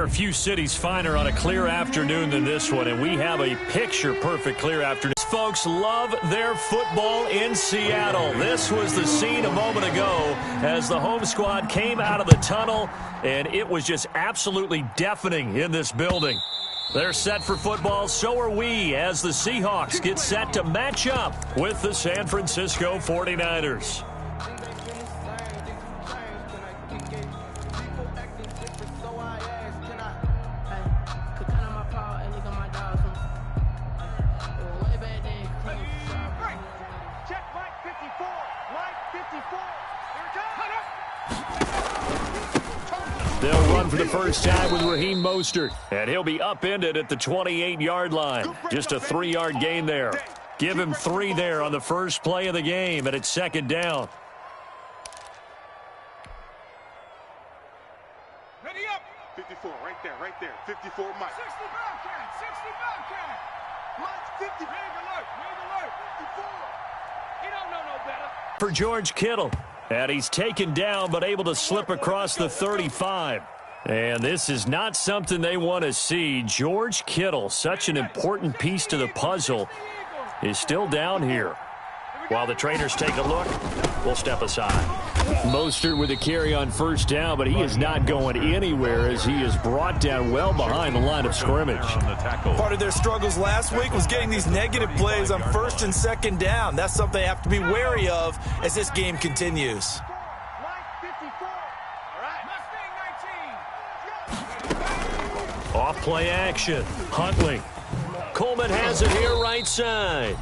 are few cities finer on a clear afternoon than this one, and we have a picture-perfect clear afternoon. Folks love their football in Seattle. This was the scene a moment ago as the home squad came out of the tunnel, and it was just absolutely deafening in this building. They're set for football, so are we, as the Seahawks get set to match up with the San Francisco 49ers. They'll run for the first time with Raheem Mostert, and he'll be upended at the 28-yard line. Just a 3-yard gain there. Give him 3 there on the first play of the game, and it's second down. Ready up. 54, right there. 54, Mike. 60 Bobcat, 60 Bobcat. Mike, 50. Rig alert, 54. He don't know no better. For George Kittle. And he's taken down but able to slip across the 35. And this is not something they want to see. George Kittle, such an important piece to the puzzle, is still down here. While the trainers take a look, we'll step aside. Mostert with a carry on first down, but he is not going anywhere as he is brought down well behind the line of scrimmage. Part of their struggles last week was getting these negative plays on first and second down. That's something they have to be wary of as this game continues. Off play action. Huntley. Coleman has it here right side.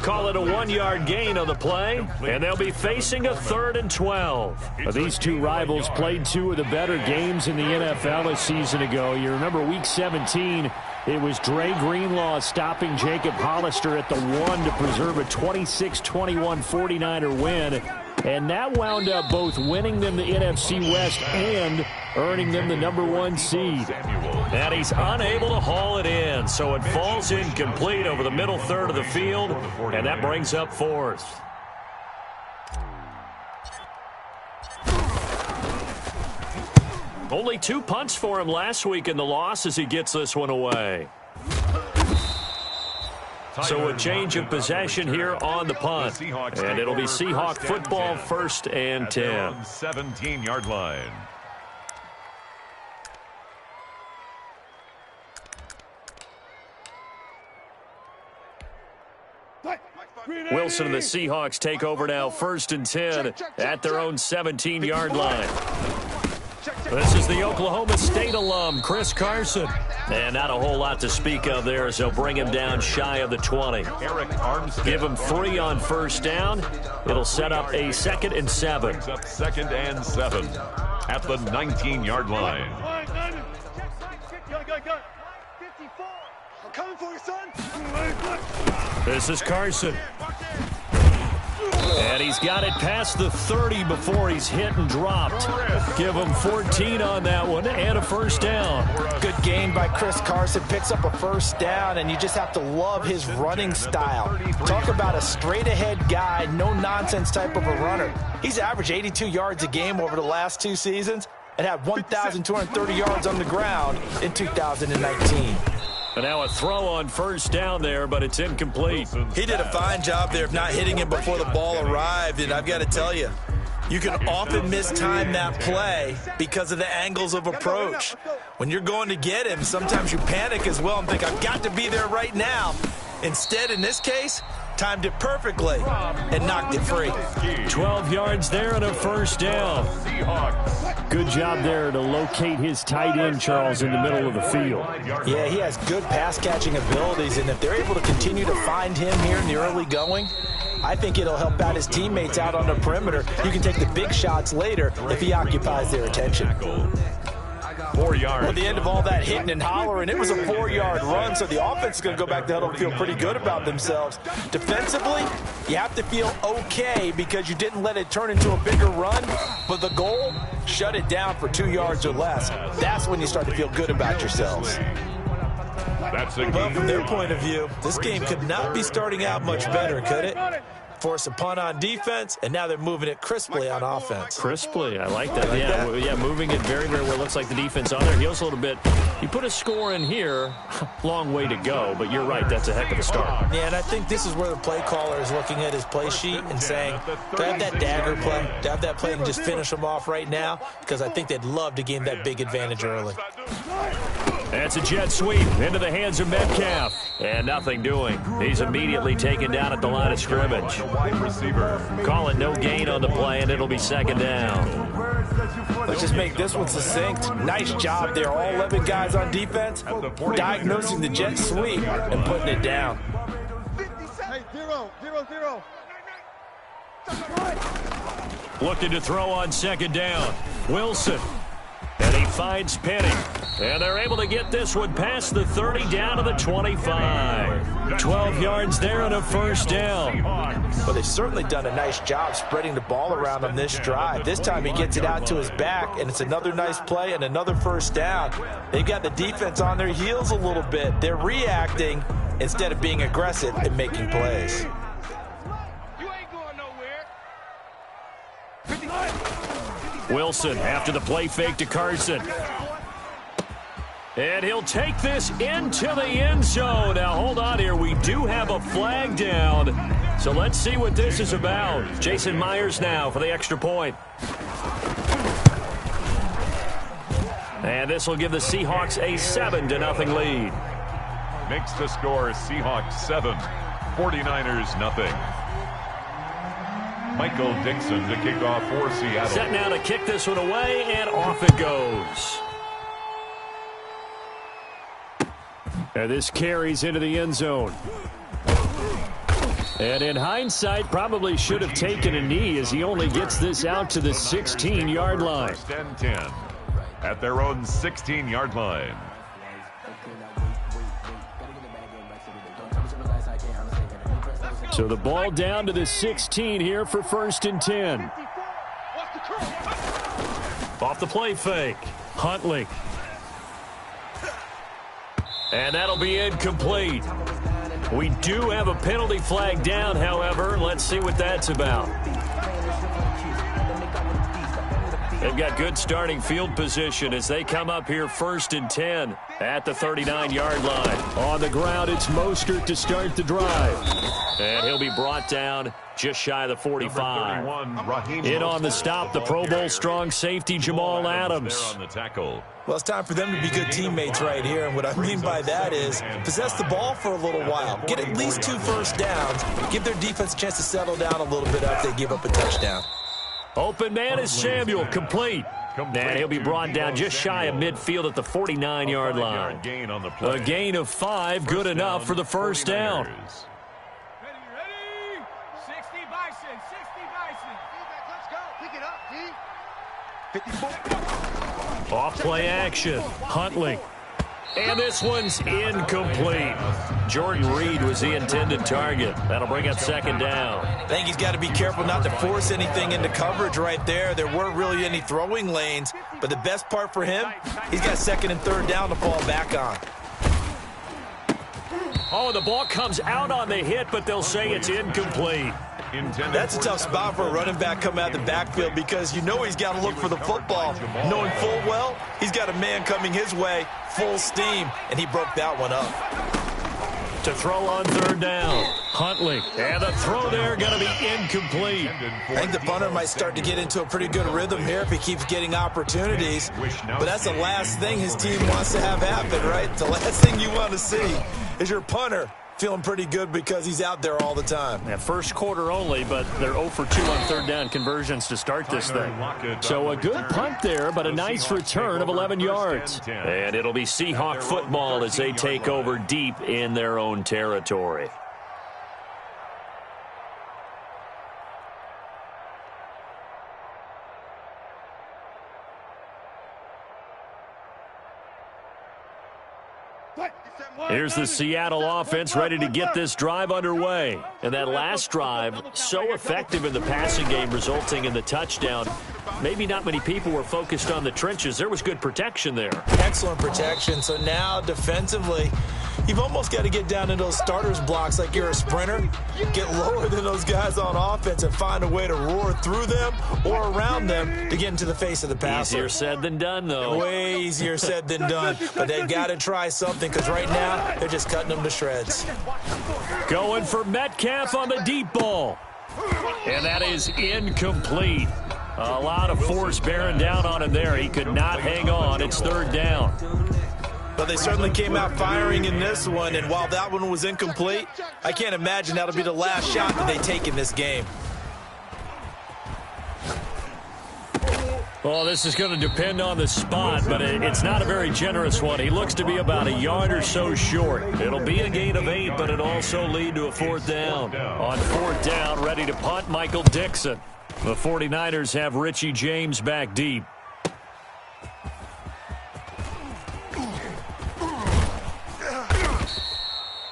Call it a 1-yard gain on the play, and they'll be facing a 3rd and 12. These two rivals played 2 of the better games in the NFL a season ago. You remember Week 17, it was Dre Greenlaw stopping Jacob Hollister at the 1 to preserve a 26-21 49er win. And that wound up both winning them the NFC West and earning them the #1 seed. And he's unable to haul it in, so it falls incomplete over the middle third of the field, and that brings up 4th. Only 2 punts for him last week in the loss as he gets this one away. So a change of possession here on the punt. And it'll be Seahawk football, 1st and 10. 17-yard line. Wilson and the Seahawks take over now, 1st and 10 at their own 17-yard line. This is the Oklahoma State alum, Chris Carson. And not a whole lot to speak of there as they'll bring him down shy of the 20. Eric Armstead. Give him 3 on first down. It'll set up a 2nd and 7. 2nd and 7 at the 19-yard line. I'm coming for you, son. This is Carson. And he's got it past the 30 before he's hit and dropped. Give him 14 on that one and a first down. Good gain by Chris Carson. Picks up a first down, and you just have to love his running style. Talk about a straight-ahead guy, no-nonsense type of a runner. He's averaged 82 yards a game over the last 2 seasons and had 1,230 yards on the ground in 2019. And now a throw on first down there, but it's incomplete. He did a fine job there of not hitting him before the ball arrived, and I've got to tell you, you can often mistime that play because of the angles of approach. When you're going to get him, sometimes you panic as well and think, I've got to be there right now. Instead, in this case, timed it perfectly and knocked it free. 12 yards there and a first down. Good job there to locate his tight end, Charles, in the middle of the field. Yeah, he has good pass-catching abilities, and if they're able to continue to find him here in the early going, I think it'll help out his teammates out on the perimeter. You can take the big shots later if he occupies their attention. 4 yards. Well, at the end of all that hitting and hollering, it was a 4-yard run, so the offense is going to go back to huddle and feel pretty good about themselves. Defensively, you have to feel okay because you didn't let it turn into a bigger run, but the goal, shut it down for 2 yards or less. That's when you start to feel good about yourselves. That's a Well, from their point of view, this game could not be starting out much better, could it? force a punt on defense, and now they're moving it crisply on offense. Crisply, I like that. Yeah, moving it very, very well. Looks like the defense on their heels a little bit. You put a score in here, long way to go, but you're right, that's a heck of a start. Yeah, and I think this is where the play caller is looking at his play sheet and saying, do I have that dagger play? Do I have that play and just finish them off right now? Because I think they'd love to gain that big advantage early. That's a jet sweep into the hands of Metcalf. And nothing doing. He's immediately taken down at the line of scrimmage. Call it no gain on the play, and it'll be second down. Let's just make this one succinct. Nice job there. All 11 guys on defense diagnosing the jet sweep and putting it down. Hey, 0-0-0. Looking to throw on second down. Wilson. And he finds Penny. And they're able to get this one past the 30 down to the 25. 12 yards there and a first down. Well, they've certainly done a nice job spreading the ball around on this drive. This time he gets it out to his back, and it's another nice play and another first down. They've got the defense on their heels a little bit. They're reacting instead of being aggressive and making plays. You ain't going nowhere. Wilson after the play fake to Carson. And he'll take this into the end zone. Now, hold on here. We do have a flag down. So let's see what this is about. Jason Myers now for the extra point. And this will give the Seahawks a 7-0 lead. Makes the score Seahawks 7, 49ers nothing. Michael Dixon to kick off for Seattle. Set now to kick this one away, and off it goes. And this carries into the end zone. And in hindsight, probably should have taken a knee as he only gets this out to the 16-yard line. First and 10 at their own 16-yard line. So the ball down to the 16 here for first and 10. Off the play fake. Huntley. And that'll be incomplete. We do have a penalty flag down, however. Let's see what that's about. They've got good starting field position as they come up here first and 10 at the 39-yard line. On the ground, it's Mostert to start the drive. And he'll be brought down just shy of the 45. In on the stop, the Pro Bowl strong safety Jamal Adams. Well, it's time for them to be good teammates right here, and what I mean by that is possess the ball for a little while. Get at least 2 first downs. Give their defense a chance to settle down a little bit after they give up a touchdown. Open man is Samuel, complete. And he'll be brought down just shy of midfield at the 49-yard line. A gain of 5, good enough for the first down. Ready? 60 Bison, 60 Bison. Let's go. Pick it up, D. 54. Off play action. Huntley. And this one's incomplete. Jordan Reed was the intended target. That'll bring up second down. I think he's got to be careful not to force anything into coverage right there. There weren't really any throwing lanes, but the best part for him, he's got second and third down to fall back on. Oh, the ball comes out on the hit, but they'll say it's incomplete. That's a tough spot for a running back coming out of the backfield because you know he's got to look for the football. Knowing full well, he's got a man coming his way, full steam, and he broke that one up. To throw on third down, Huntley. And the throw there going to be incomplete. I think the punter might start to get into a pretty good rhythm here if he keeps getting opportunities. But that's the last thing his team wants to have happen, right? The last thing you want to see is your punter feeling pretty good because he's out there all the time. Yeah, first quarter only, but they're 0 for 2 on third down conversions to start this thing. So a good punt there, but a nice return of 11 yards. And it'll be Seahawk football as they take over deep in their own territory. Here's the Seattle offense ready to get this drive underway. And that last drive, so effective in the passing game, resulting in the touchdown. Maybe not many people were focused on the trenches. There was good protection there. Excellent protection. So now defensively, You've almost got to get down in those starters blocks like you're a sprinter, get lower than those guys on offense and find a way to roar through them or around them to get into the face of the passer. Easier said than done, though. Way easier said than done, but they've got to try something because right now they're just cutting them to shreds. Going for Metcalf on the deep ball. And that is incomplete. A lot of force bearing down on him there. He could not hang on. It's third down. But they certainly came out firing in this one, and while that one was incomplete, I can't imagine that'll be the last shot that they take in this game. Well, this is going to depend on the spot, but it's not a very generous one. He looks to be about a yard or so short. It'll be a gain of 8, but it'll also lead to a fourth down. On fourth down, ready to punt, Michael Dixon. The 49ers have Richie James back deep.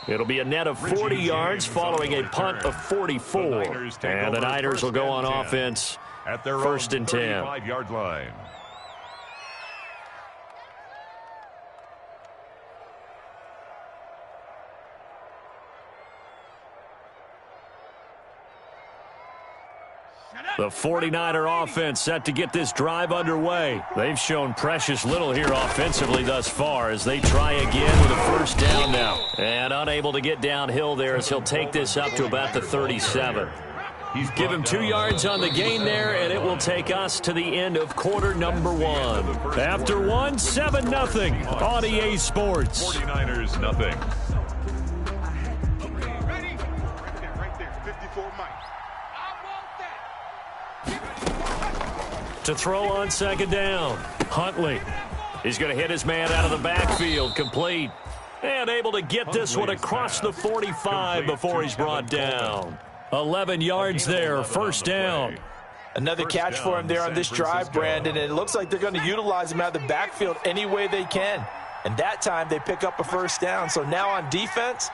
It'll be a net of 40 yards following a punt of 44. And the Niners will go on offense at their first and 10. 35-yard line. The 49er offense set to get this drive underway. They've shown precious little here offensively thus far as they try again with a first down now. And unable to get downhill there as he'll take this up to about the 37. Give him 2 yards on the gain there, and it will take us to the end of quarter number 1. After 1, 7-0 on EA Sports. 49ers nothing. Ready? Right there. 54 Mike. To throw on second down, Huntley. He's going to hit his man out of the backfield, complete. And able to get this one across the 45 before he's brought down. 11 yards there, first down. Another catch for him there on this drive, Brandon, and it looks like they're going to utilize him out of the backfield any way they can. And that time they pick up a first down. So now on defense,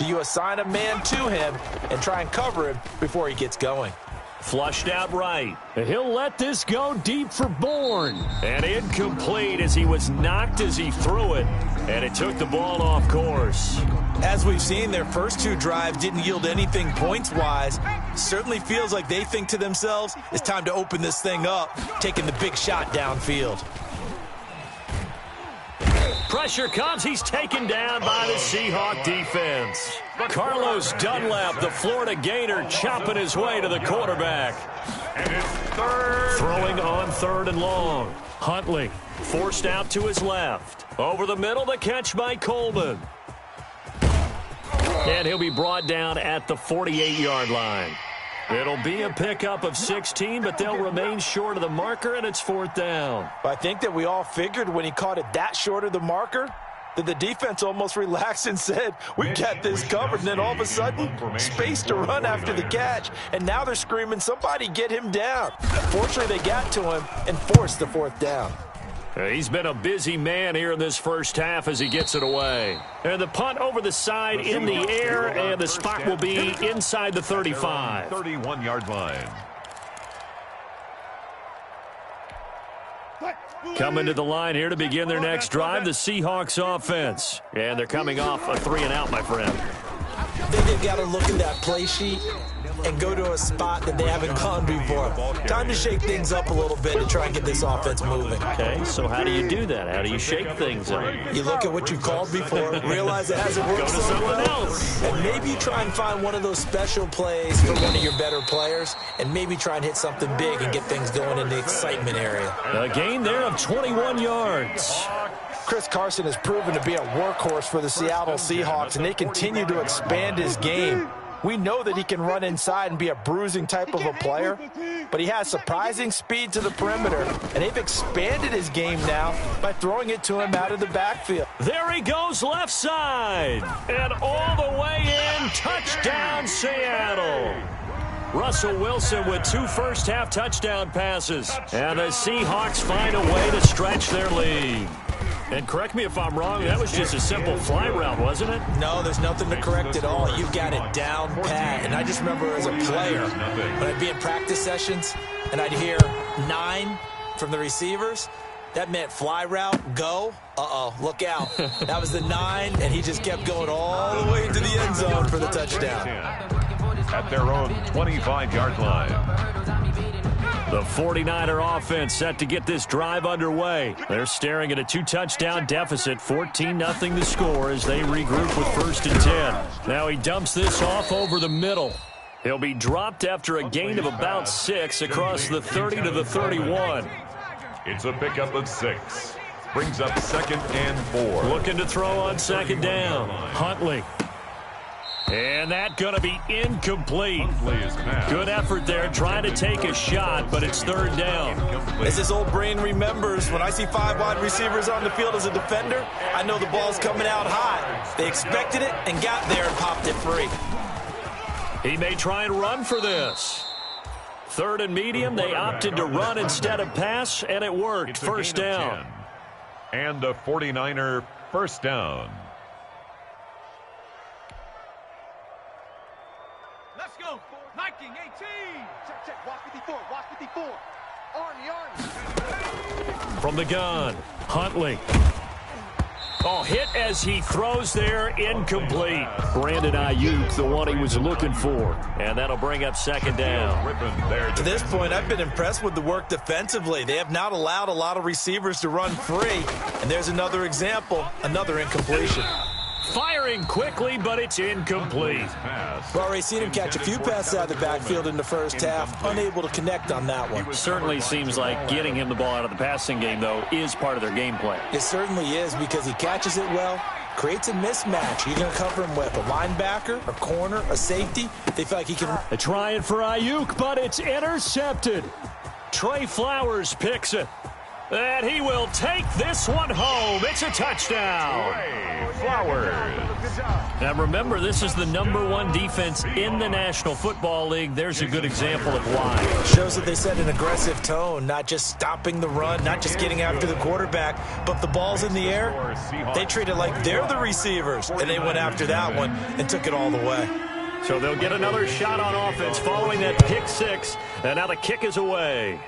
do you assign a man to him and try and cover him before he gets going? Flushed out right. He'll let this go deep for Bourne. And incomplete as he was knocked as he threw it. And it took the ball off course. As we've seen, their first 2 drives didn't yield anything points-wise. Certainly feels like they think to themselves, it's time to open this thing up, taking the big shot downfield. Pressure comes. He's taken down by the Seahawk defense. Carlos Dunlap, the Florida Gator, chopping his way to the quarterback. And it's third. Throwing on third and long. Huntley forced out to his left. Over the middle, the catch by Coleman. And he'll be brought down at the 48-yard line. It'll be a pickup of 16, but they'll remain short of the marker, and it's fourth down. I think that we all figured when he caught it that short of the marker that the defense almost relaxed and said, we got this covered. And then all of a sudden, space to run after the catch. And now they're screaming, somebody get him down. Fortunately, they got to him and forced the fourth down. He's been a busy man here in this first half as he gets it away. And the punt over the side in the air, and the spot will be inside the 35. 31-yard line. Coming to the line here to begin their next drive, the Seahawks offense. And they're coming off a 3 and out, my friend. I think they've got to look at that play sheet and go to a spot that they haven't gone before. Time to shake things up a little bit to try and get this offense moving. Okay, so how do you do that? How do you shake things up? You look at what you called before, realize it hasn't worked so well, and maybe you try and find one of those special plays for one of your better players, and maybe try and hit something big and get things going in the excitement area. A gain there of 21 yards. Chris Carson has proven to be a workhorse for the Seattle Seahawks, and they continue to expand his game. We know that he can run inside and be a bruising type of a player, but he has surprising speed to the perimeter, and they've expanded his game now by throwing it to him out of the backfield. There he goes left side, and all the way in, touchdown Seattle. Russell Wilson with 2 first-half touchdown passes, and the Seahawks find a way to stretch their lead. And correct me if I'm wrong, that was just a simple fly route, wasn't it? No, there's nothing to correct at all. You've got it down pat. And I just remember as a player, when I'd be in practice sessions and I'd hear 9 from the receivers, That meant fly route, go. Uh-oh, look out. That was the 9, and he just kept going all the way to the end zone for the touchdown. At their own 25-yard line. The 49er offense set to get this drive underway. They're staring at a 2-touchdown deficit, 14-0 the score as they regroup with 1st and 10. Now he dumps this off over the middle. He'll be dropped after a gain of about 6 across the 30 to the 31. It's a pickup of 6. Brings up 2nd and 4. Looking to throw on 2nd down. Huntley. And that going to be incomplete. Good effort there, trying to take a shot, but it's 3rd down. As his old brain remembers, when I see 5 wide receivers on the field as a defender, I know the ball's coming out high. They expected it and got there and popped it free. He may try and run for this. 3rd and medium, they opted to run instead of pass, and it worked. 1st down. And a 49er 1st down. Let's go. Viking 18. Check. Watch 54. Watch 54. Army. From the gun, Huntley. Oh, hit as he throws there, incomplete. Brandon Ayuk, the one he was looking for. And that'll bring up 2nd down. To this point, I've been impressed with the work defensively. They have not allowed a lot of receivers to run free. And there's another example, another incompletion. Firing quickly, but it's incomplete. We've already seen him catch a few passes out of the backfield in the first half, unable to connect on that one. Certainly seems like getting him the ball out of the passing game, though, is part of their game plan. It certainly is, because he catches it well, creates a mismatch. You're going to cover him with a linebacker, a corner, a safety. They feel like he can... They're trying for Ayuk, but it's intercepted. Trey Flowers picks it. And he will take this one home. It's a touchdown. Flowers. Now remember, this is the #1 defense in the National Football League. There's a good example of why. Shows that they set an aggressive tone, not just stopping the run, not just getting after the quarterback, but if the ball's in the air, they treat it like they're the receivers, and they went after that one and took it all the way. So they'll get another shot on offense following that pick 6, and now the kick is away.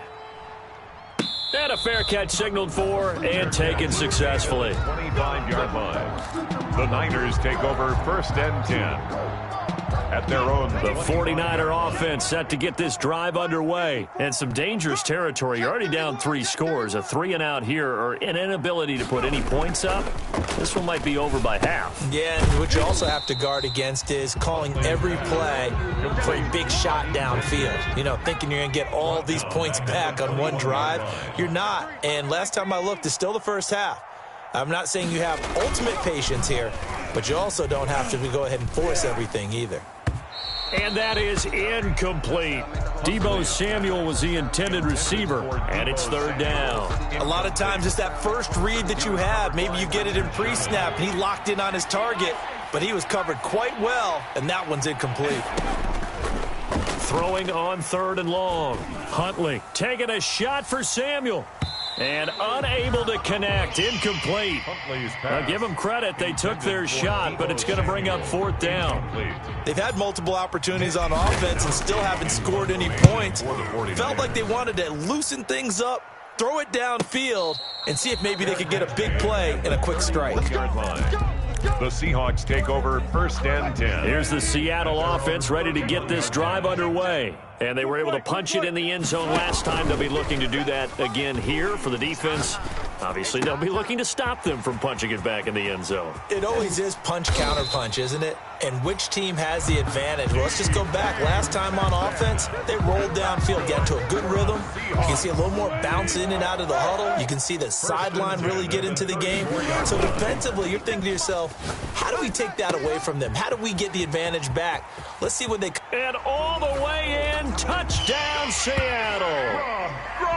And a fair catch signaled for and taken successfully. 25-yard line. The Niners take over 1st and 10. At their own. The 49er offense set to get this drive underway. And some dangerous territory. You're already down 3 scores. A 3-and-out here, or an inability to put any points up. This one might be over by half. Yeah, and what you also have to guard against is calling every play for a big shot downfield. You know, thinking you're going to get all these points back on one drive. You're not. And last time I looked, it's still the first half. I'm not saying you have ultimate patience here, but you also don't have to go ahead and force everything either. And that is incomplete. Deebo Samuel was the intended receiver, and it's 3rd down. A lot of times it's that first read that you have. Maybe you get it in pre-snap, and he locked in on his target, but he was covered quite well, and that one's incomplete. Throwing on 3rd and long. Huntley taking a shot for Samuel. And unable to connect. Incomplete. Now give them credit. They took their shot, but it's going to bring up 4th down. They've had multiple opportunities on offense and still haven't scored any points. Felt like they wanted to loosen things up, throw it downfield, and see if maybe they could get a big play and a quick strike. The Seahawks take over 1st and 10. Here's the Seattle offense ready to get this drive underway. And they were able to punch it in the end zone last time. They'll be looking to do that again here for the defense. Obviously, they'll be looking to stop them from punching it back in the end zone. It always is punch-counter-punch, isn't it? And which team has the advantage? Well, let's just go back. Last time on offense, they rolled downfield, got into a good rhythm. You can see a little more bounce in and out of the huddle. You can see the sideline really get into the game. So defensively, you're thinking to yourself, how do we take that away from them? How do we get the advantage back? Let's see what they... And all the way in, touchdown Seattle.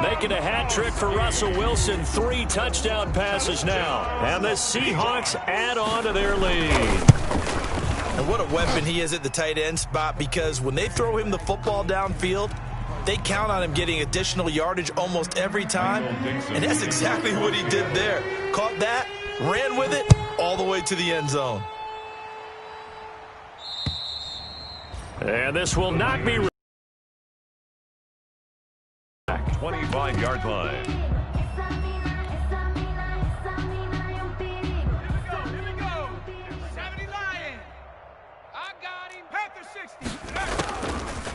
Making a hat trick for Russell Wilson. 3 touchdown passes now. And the Seahawks add on to their lead. And what a weapon he is at the tight end spot, because when they throw him the football downfield, they count on him getting additional yardage almost every time. And that's exactly what he did there. Caught that, ran with it, all the way to the end zone. And this will not be... 25-yard line.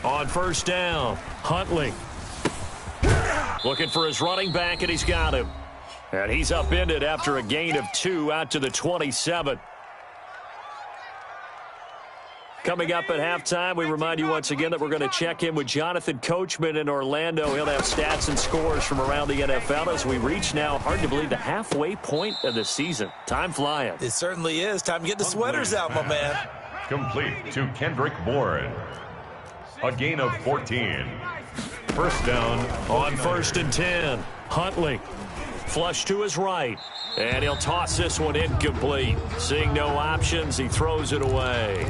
On first down, Huntley. Looking for his running back, and he's got him. And he's upended after a gain of 2 out to the 27. Coming up at halftime, we remind you once again that we're going to check in with Jonathan Coachman in Orlando. He'll have stats and scores from around the NFL as we reach now, hard to believe, the halfway point of the season. Time flying. It certainly is. Time to get the sweaters out, my man. Complete to Kendrick Bourne. A gain of 14. First down. On first and 10, Huntley. Flush to his right. And he'll toss this one incomplete. Seeing no options, he throws it away.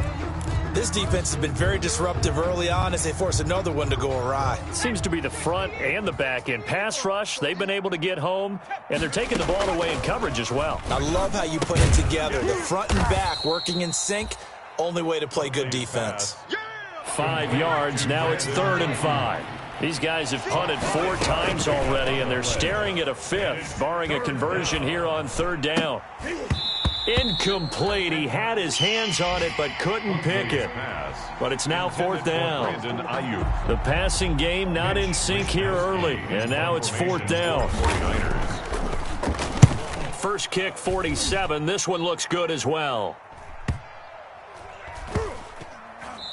This defense has been very disruptive early on as they force another one to go awry. Seems to be the front and the back end. Pass rush, they've been able to get home, and they're taking the ball away in coverage as well. I love how you put it together. The front and back working in sync, only way to play good defense. 5 yards, now it's 3rd and 5. These guys have punted 4 times already, and they're staring at a 5th, barring a conversion here on 3rd down. Incomplete. He had his hands on it but couldn't pick it. But it's now 4th down. The passing game not in sync here early, and now it's 4th down. First kick, 47. This one looks good as well.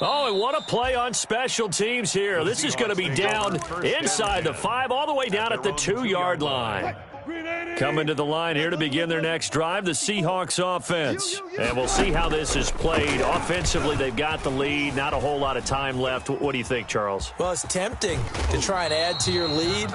Oh, and what a play on special teams here. This is going to be down inside the 5, all the way down at the 2-yard line. Coming to the line here to begin their next drive, the Seahawks offense. And we'll see how this is played. Offensively, they've got the lead. Not a whole lot of time left. What do you think, Charles? Well, it's tempting to try and add to your lead,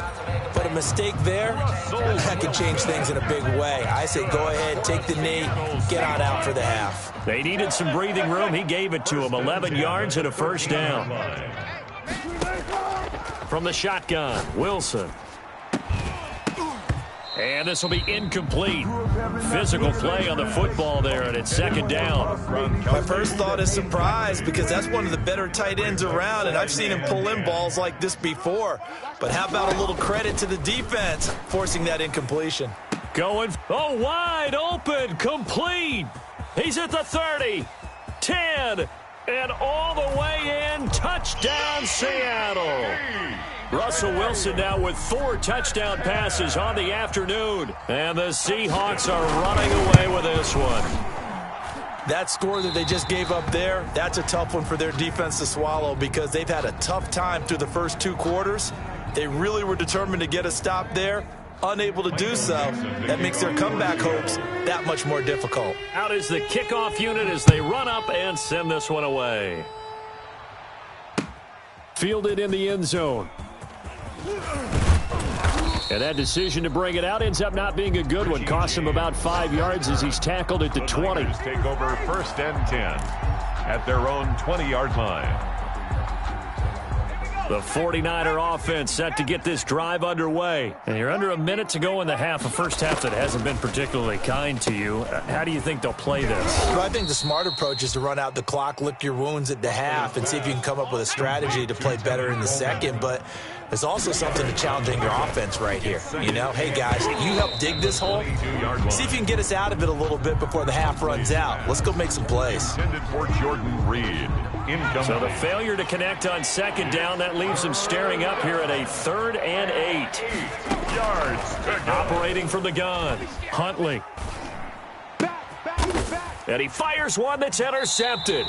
but a mistake there, that could change things in a big way. I say go ahead, take the knee, get on out for the half. They needed some breathing room. He gave it to him. 11 yards and a first down. From the shotgun, Wilson. And this will be incomplete. Physical play on the football there, and it's 2nd down. My first thought is surprise because that's one of the better tight ends around, and I've seen him pull in balls like this before. But how about a little credit to the defense forcing that incompletion? Going, oh, wide open, complete. He's at the 30, 10, and all the way in. Touchdown, Seattle. Russell Wilson now with 4 touchdown passes on the afternoon. And the Seahawks are running away with this one. That score that they just gave up there, that's a tough one for their defense to swallow because they've had a tough time through the first 2 quarters. They really were determined to get a stop there. Unable to do so, that makes their comeback hopes that much more difficult. Out is the kickoff unit as they run up and send this one away. Fielded in the end zone. And that decision to bring it out ends up not being a good one. Costs him about 5 yards as he's tackled at the 20. Take over 1st and 10 at their own 20-yard line. The 49er offense set to get this drive underway. And you're under a minute to go in the half, a first half that hasn't been particularly kind to you. How do you think they'll play this? Well, I think the smart approach is to run out the clock, lick your wounds at the half, and see if you can come up with a strategy to play better in the second. But there's also something to challenging your offense right here. You know, hey, guys, you help dig this hole. See if you can get us out of it a little bit before the half runs out. Let's go make some plays. Intended for Jordan Reed. So the failure to connect on 2nd down, that leaves him staring up here at a 3rd and 8. 8 yards. Operating from the gun, Huntley. And he fires one that's intercepted.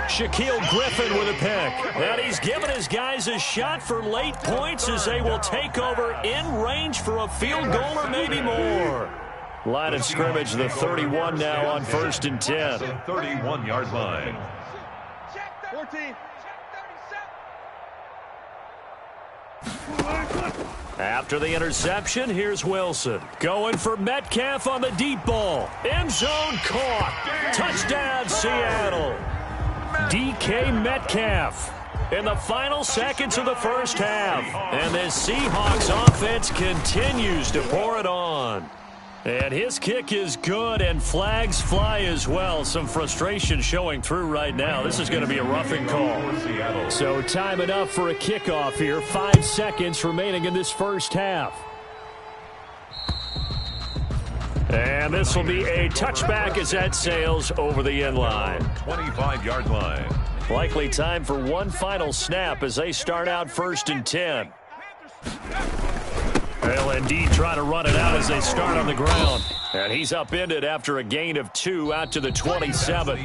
Shaquille Griffin with a pick. And he's given his guys a shot for late points as they will take over in range for a field goal or maybe more. Line of scrimmage, the 31 now on 1st and 10. 31-yard line. 14. After the interception, here's Wilson. Going for Metcalf on the deep ball. End zone caught. Touchdown, Seattle. DK Metcalf in the final seconds of the first half. And this Seahawks offense continues to pour it on. And his kick is good, and flags fly as well. Some frustration showing through right now. This is going to be a roughing call. So time enough for a kickoff here. 5 seconds remaining in this first half. And this will be a touchback as that sails over the end line. 25-yard line. Likely time for one final snap as they start out 1st and 10. They'll indeed try to run it out as they start on the ground. And he's upended after a gain of 2 out to the 27.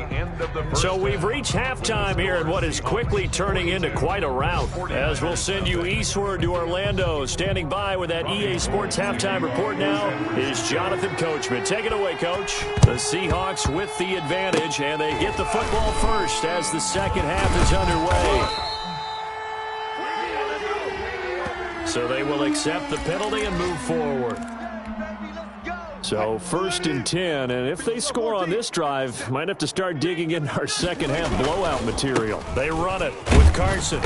So we've reached halftime here in what is quickly turning into quite a rout. As we'll send you eastward to Orlando. Standing by with that EA Sports halftime report now is Jonathan Coachman. Take it away, Coach. The Seahawks with the advantage, and they get the football first as the second half is underway. So they will accept the penalty and move forward. So 1st and 10, and if they score on this drive, might have to start digging in our second half blowout material. They run it with Carson.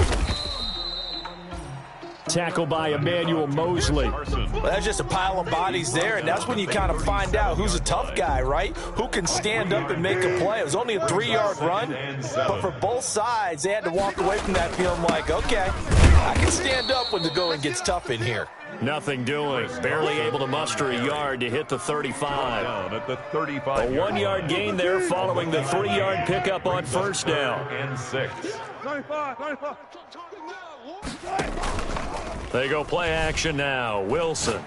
Tackle by Emmanuel Mosley. Well, that's just a pile of bodies there, and that's when you kind of find out who's a tough guy, right? Who can stand up and make a play. It was only a 3-yard run, but for both sides, they had to walk away from that feeling like, okay, I can stand up when the going gets tough in here. Nothing doing. Barely able to muster a yard to hit the 35. Down at the 35. A 1-yard gain there following the 3-yard pickup on first down. And 6. They go play action now. Wilson.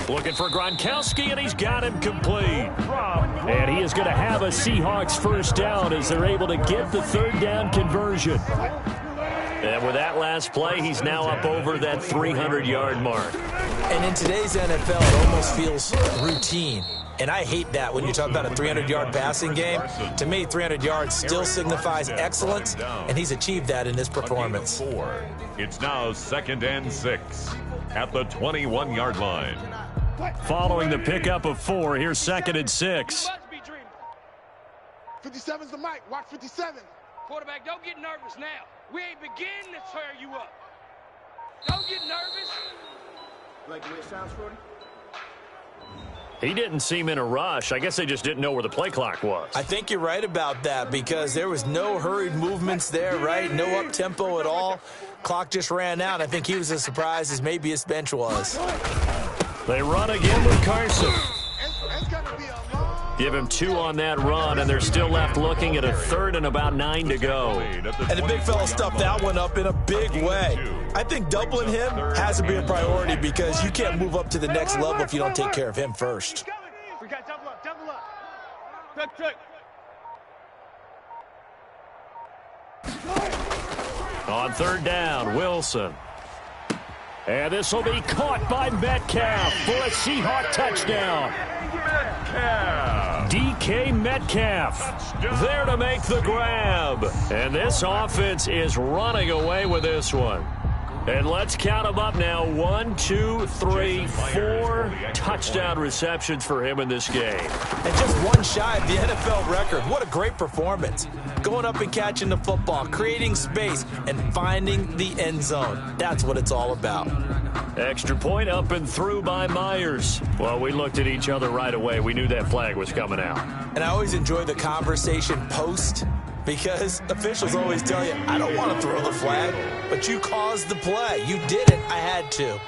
Looking for Gronkowski, and he's got him complete. And he is going to have a Seahawks first down as they're able to get the 3rd down conversion. And with that last play, he's now up over that 300-yard mark. And in today's NFL, it almost feels routine. And I hate that when you talk about a 300-yard passing game. To me, 300 yards still signifies excellence, and he's achieved that in this performance. It's now 2nd and 6 at the 21-yard line. Following the pickup of 4, here's 2nd and 6. 57's the mic. Watch 57. Quarterback, don't get nervous now. We ain't beginning to tear you up. Don't get nervous. Like the way it sounds, Shorty? He didn't seem in a rush. I guess they just didn't know where the play clock was. I think you're right about that because there was no hurried movements there, right? No up-tempo at all. Clock just ran out. I think he was as surprised as maybe his bench was. They run again with Carson. It's gonna be a long... Give him 2 on that run, and they're still left looking at a 3rd and about 9 to go. And the big fella stuffed that one up in a big way. I think doubling him has to be a priority because you can't move up to the next level if you don't take care of him first. We got double up, double up. On 3rd down, Wilson. And this will be caught by Metcalf for a Seahawk touchdown. DK Metcalf there to make the grab. And this offense is running away with this one. And let's count them up now. 1, 2, 3, 4 touchdown receptions for him in this game. And just one shy of the NFL record. What a great performance. Going up and catching the football, creating space, and finding the end zone. That's what it's all about. Extra point up and through by Myers. Well, we looked at each other right away. We knew that flag was coming out. And I always enjoy the conversation post because officials always tell you, I don't want to throw the flag, but you caused the play. You did it. I had to.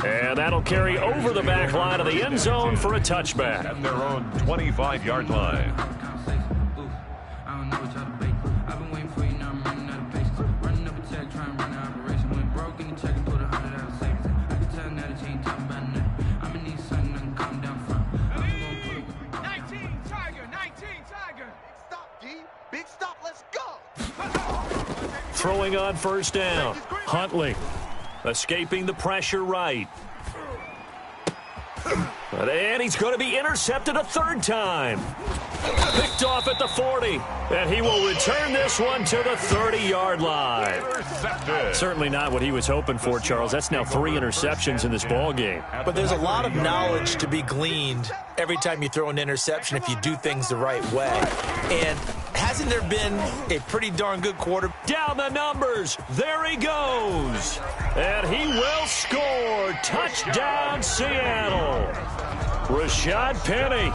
And that'll carry over the back line of the end zone for a touchback. At their own 25-yard line. Throwing on first down. Huntley escaping the pressure right. And he's going to be intercepted a 3rd time. Picked off at the 40. And he will return this one to the 30-yard line. Certainly not what he was hoping for, Charles. That's now 3 interceptions in this ball game. But there's a lot of knowledge to be gleaned every time you throw an interception if you do things the right way. And hasn't there been a pretty darn good quarter? Down the numbers. There he goes. And he will score. Touchdown, Seattle. Rashad Penny,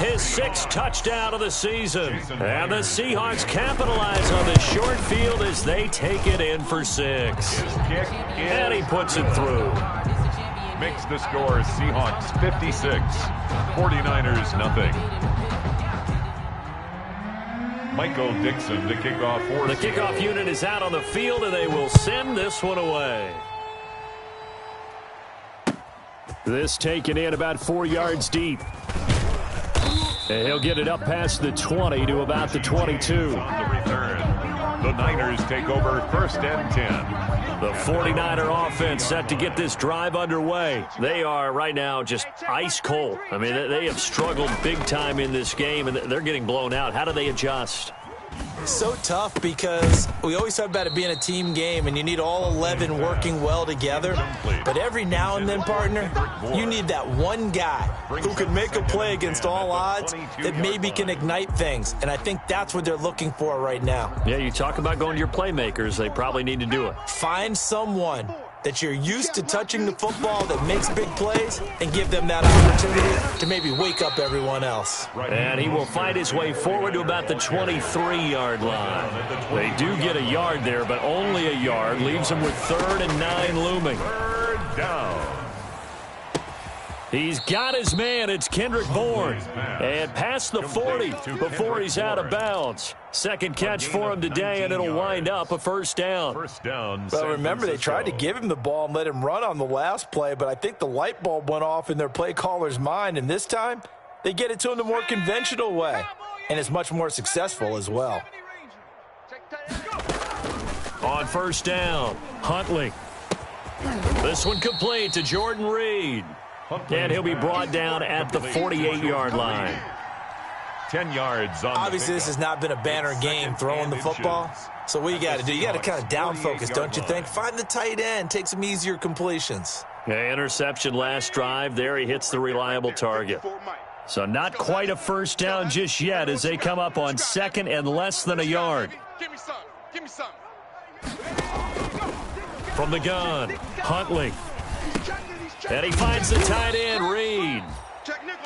his 6th touchdown of the season. And the Seahawks capitalize on the short field as they take it in for 6. And he puts it through. Makes the score Seahawks 56, 49ers nothing. Michael Dixon to kick off for the kickoff unit is out on the field, and they will send this one away. This taken in about 4 yards deep. And he'll get it up past the 20 to about the 22. On the return, the Niners take over 1st and 10. The 49er offense set to get this drive underway. They are right now just ice cold. I mean, they have struggled big time in this game, and they're getting blown out. How do they adjust? So tough because we always talk about it being a team game and you need all 11 working well together. But every now and then, partner, you need that one guy who can make a play against all odds that maybe can ignite things. And I think that's what they're looking for right now. Yeah, you talk about going to your playmakers. They probably need to do it. Find someone that you're used to touching the football that makes big plays and give them that opportunity to maybe wake up everyone else. And he will fight his way forward to about the 23-yard line. They do get a yard there, but only a yard. Leaves them with 3rd and 9 looming. 3rd down. He's got his man. It's Kendrick Bourne. And past the 40 before he's out of bounds. 2nd catch for him today, and it'll wind up a 1st down. Well, remember, they tried to give him the ball and let him run on the last play, but I think the light bulb went off in their play caller's mind, and this time they get it to him the more conventional way, and it's much more successful as well. On 1st down, Huntley. This one complete to Jordan Reed. And he'll be brought down at the 48-yard line. 10 yards on Obviously, this has not been a banner game throwing the football. So what you got to do, you got to kind of down focus, don't you think? Find the tight end, take some easier completions. Yeah, interception last drive. There he hits the reliable target. So not quite a 1st down just yet as they come up on 2nd and less than a yard. Give me some. Give me some. From the gun, Huntley. And he finds the tight end, Reed.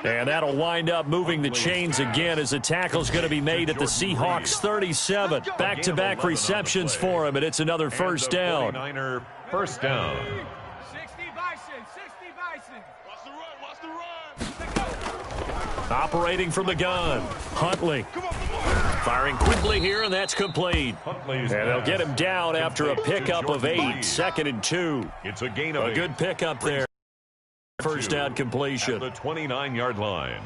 And that'll wind up moving the chains again as the tackle's going to be made at the Seahawks 37. Back-to-back receptions for him, and it's another 1st down. 49er 1st down. 60 Bison. 60 Bison. Watch the run. Operating from the gun, Huntley. Firing quickly here, and that's complete. And they'll get him down after a pickup of 8, 2nd and 2. It's a gain of 8. A good pickup there. 1st down completion. At the 29-yard line.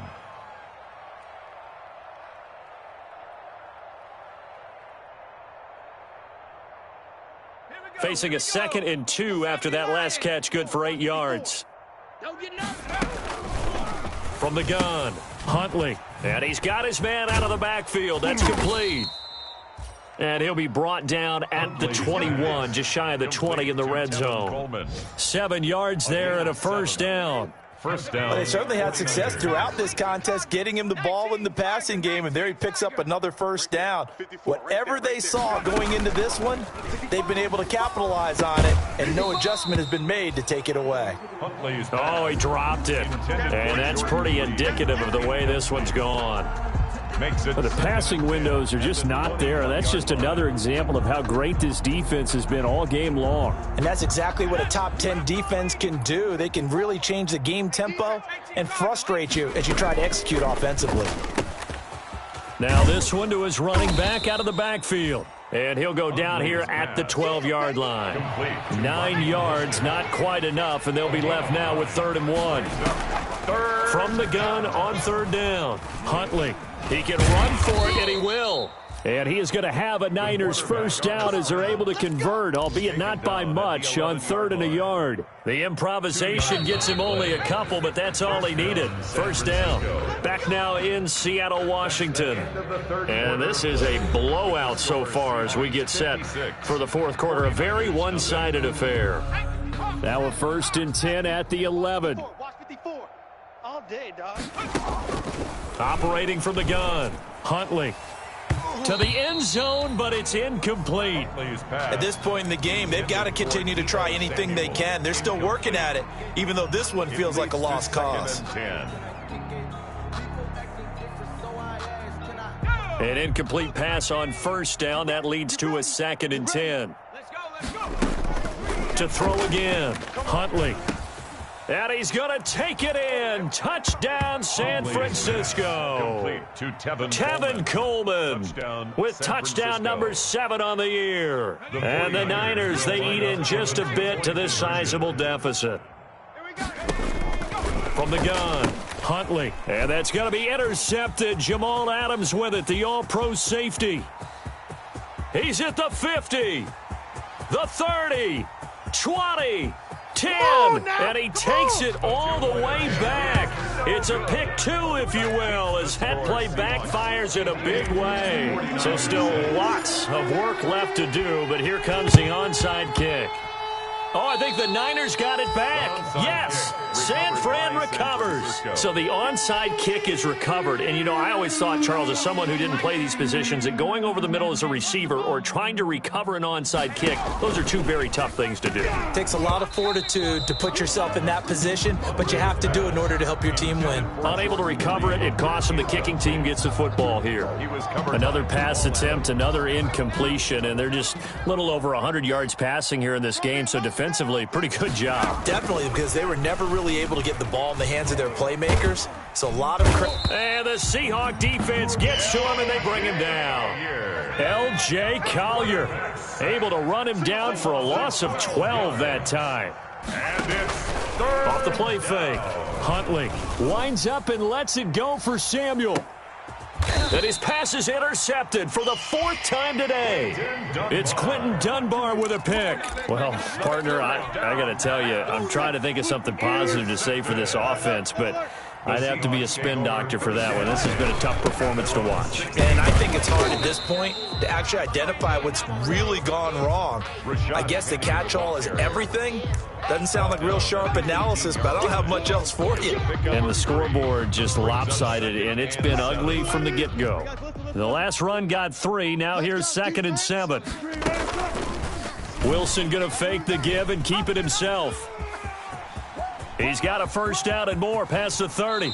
Facing a 2nd and 2 after that last catch, good for 8 yards. From the gun, Huntley. And he's got his man out of the backfield. That's complete. And he'll be brought down at the 21, just shy of the 20 in the red zone. 7 yards there and a 1st down. 1st down. Well, they certainly had success throughout this contest getting him the ball in the passing game, and there he picks up another 1st down. Whatever they saw going into this one, they've been able to capitalize on it, and no adjustment has been made to take it away. Oh, he dropped it. And that's pretty indicative of the way this one's gone. But the passing windows are just not there. And that's just another example of how great this defense has been all game long. And that's exactly what a top 10 defense can do. They can really change the game tempo and frustrate you as you try to execute offensively. Now this one to his running back out of the backfield. And he'll go down here at the 12-yard line. 9 yards, not quite enough, and they'll be left now with 3rd and 1. From the gun on 3rd down, Huntley. He can run for it, and he will. And he is going to have a Niners 1st down as they're able to convert, albeit not by much, on 3rd and a yard. The improvisation gets him only a couple, but that's all he needed. 1st down. Back now in Seattle, Washington. And this is a blowout so far as we get set for the 4th quarter. A very one-sided affair. Now a 1st and 10 at the 11. Watch 54. All day, dog. Operating from the gun, Huntley. To the end zone, but it's incomplete. At this point in the game, they've got to continue to try anything they can. They're still working at it, even though this one feels like a lost cause. An incomplete pass on first down. That leads to a 2nd and 10. To throw again. Huntley. And he's going to take it in. Touchdown, San Francisco. To Tevin Coleman with touchdown number 7 on the year. And the Niners, they eat in just a bit to this sizable deficit. From the gun, Huntley. And that's going to be intercepted. Jamal Adams with it, the all-pro safety. He's at the 50, the 30, 20, 10, and he takes it all the way back. It's a pick 2, if you will, as that play backfires in a big way. So still lots of work left to do, but here comes the onside kick. Oh, I think the Niners got it back. Yes, San Fran recovers. So the onside kick is recovered. And, you know, I always thought, Charles, as someone who didn't play these positions, that going over the middle as a receiver or trying to recover an onside kick, those are two very tough things to do. It takes a lot of fortitude to put yourself in that position, but you have to do it in order to help your team win. Unable to recover it, it costs them. The kicking team gets the football here. Another pass attempt, another incompletion, and they're just a little over 100 yards passing here in this game, so defensively, pretty good job. Definitely, because they were never really able to get the ball in the hands of their playmakers. So a lot of and the Seahawk defense gets to him, and they bring him down. L.J. Collier able to run him down for a loss of 12 that time. And it's Off the play fake. Huntley winds up and lets it go for Samuel. And his pass is intercepted for the 4th time today. It's Quentin Dunbar with a pick. Well, partner, I got to tell you, I'm trying to think of something positive to say for this offense, but I'd have to be a spin doctor for that one. This has been a tough performance to watch. And I think it's hard at this point to actually identify what's really gone wrong. I guess the catch-all is everything. Doesn't sound like real sharp analysis, but I don't have much else for you. And the scoreboard just lopsided, and it's been ugly from the get-go. The last run got 3. Now here's 2nd and 7. Wilson going to fake the give and keep it himself. He's got a first down and more past the 30.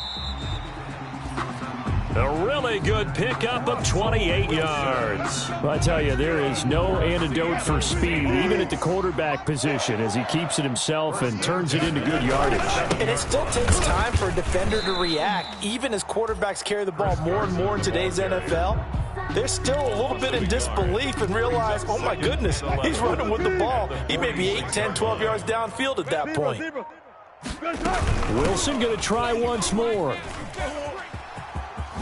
A really good pickup of 28 yards. Well, I tell you, there is no antidote for speed, even at the quarterback position, as he keeps it himself and turns it into good yardage. And it still takes time for a defender to react, even as quarterbacks carry the ball more and more in today's NFL. They're still a little bit in disbelief and realize, oh my goodness, he's running with the ball. He may be 8, 10, 12 yards downfield at that point. Wilson going to try once more.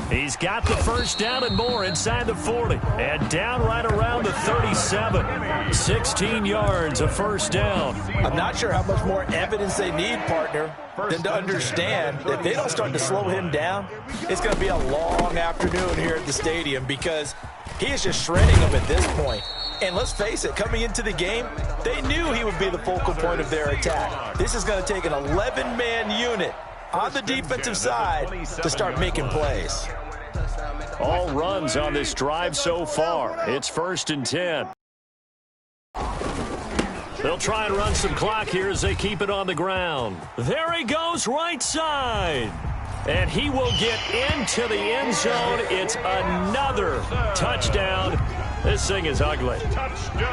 He's got the first down and more inside the 40. And down right around the 37. 16 yards, a first down. I'm not sure how much more evidence they need, partner, than to understand that if they don't start to slow him down, it's going to be a long afternoon here at the stadium because he is just shredding them at this point. And let's face it, coming into the game, they knew he would be the focal point of their attack. This is going to take an 11-man unit on the defensive side to start making plays. All runs on this drive so far. It's 1st and 10. They'll try and run some clock here as they keep it on the ground. There he goes, right side. And he will get into the end zone. It's another touchdown. This thing is ugly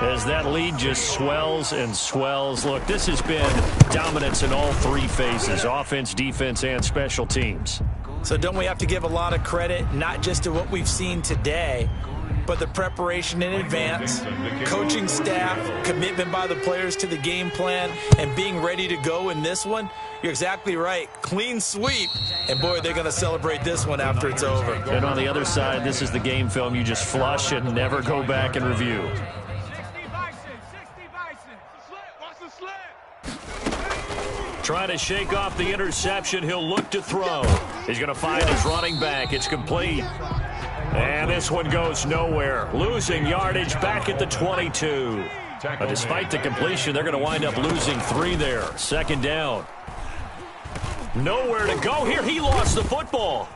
as that lead just swells and swells. Look, this has been dominance in all 3 phases, offense, defense, and special teams. So don't we have to give a lot of credit, not just to what we've seen today, but the preparation in advance, coaching staff, commitment by the players to the game plan, and being ready to go in this one? You're exactly right. Clean sweep. And, boy, they're going to celebrate this one after it's over. And on the other side, this is the game film you just flush and never go back and review. Trying to shake off the interception. He'll look to throw. He's going to find his running back. It's complete. And this one goes nowhere. Losing yardage back at the 22. But despite the completion, they're going to wind up losing 3 there. 2nd down. Nowhere to go here. He lost the football.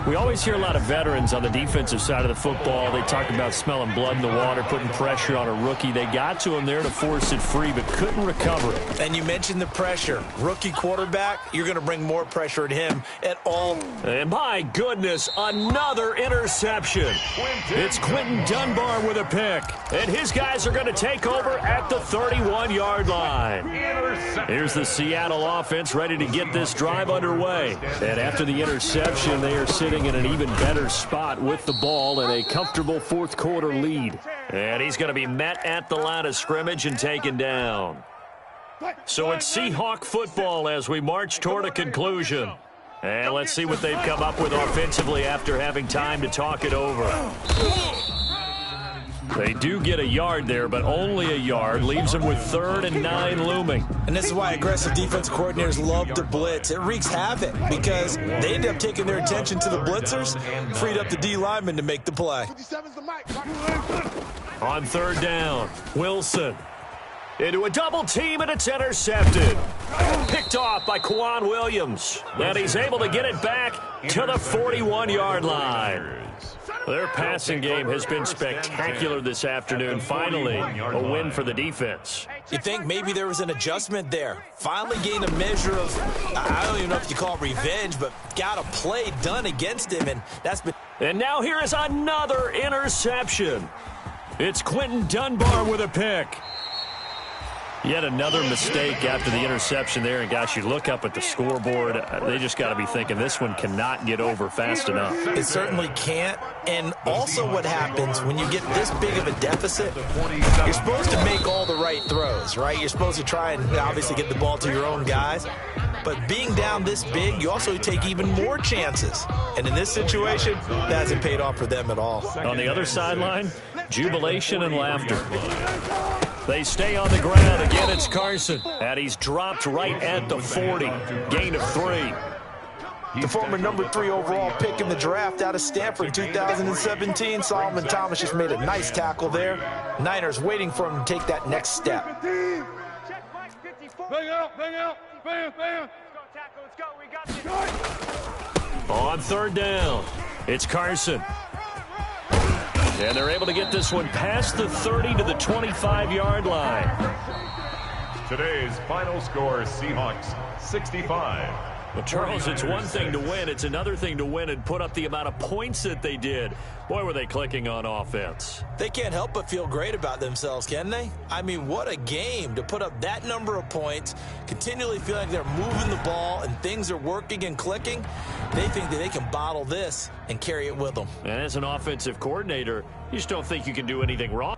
We always hear a lot of veterans on the defensive side of the football. They talk about smelling blood in the water, putting pressure on a rookie. They got to him there to force it free, but couldn't recover it. And you mentioned the pressure. Rookie quarterback, you're going to bring more pressure at him at all. And my goodness, another interception. It's Quinton Dunbar with a pick. And his guys are going to take over at the 31-yard line. Here's the Seattle offense ready to get this drive underway. And after the interception, they are sitting in an even better spot with the ball and a comfortable fourth-quarter lead. And he's going to be met at the line of scrimmage and taken down. So it's Seahawk football as we march toward a conclusion. And let's see what they've come up with offensively after having time to talk it over. They do get a yard there, but only a yard. Leaves them with 3rd and 9 looming. And this is why aggressive defense coordinators love to blitz. It wreaks havoc because they end up taking their attention to the blitzers, freed up the D lineman to make the play. On 3rd down, Wilson. Into a double team, and it's intercepted. Picked off by Kwan Williams. And he's able to get it back to the 41-yard line. Their passing game has been spectacular this afternoon. Finally, a win for the defense. You think maybe there was an adjustment there. Finally gained a measure of, I don't even know if you call it revenge, but got a play done against him, and that's been... And now here is another interception. It's Quinton Dunbar with a pick. Yet another mistake after the interception there. And, gosh, you look up at the scoreboard. They just got to be thinking this one cannot get over fast enough. It certainly can't. And also what happens when you get this big of a deficit, you're supposed to make all the right throws, right? You're supposed to try and obviously get the ball to your own guys. But being down this big, you also take even more chances. And in this situation, that hasn't paid off for them at all. On the other sideline, jubilation and laughter. They stay on the ground. Again, it's Carson. And he's dropped right at the 40. Gain of 3. The former number 3 overall pick in the draft out of Stanford 2017. Solomon Thomas just made a nice tackle there. Niners waiting for him to take that next step. Bang out, bang out, bang, bang. Let's go, we got this. On 3rd down, it's Carson. And they're able to get this one past the 30 to the 25-yard line. Today's final score, Seahawks 65. Well, Charles, it's one thing to win. It's another thing to win and put up the amount of points that they did. Boy, were they clicking on offense. They can't help but feel great about themselves, can they? I mean, what a game to put up that number of points, continually feel like they're moving the ball and things are working and clicking. They think that they can bottle this and carry it with them. And as an offensive coordinator, you just don't think you can do anything wrong.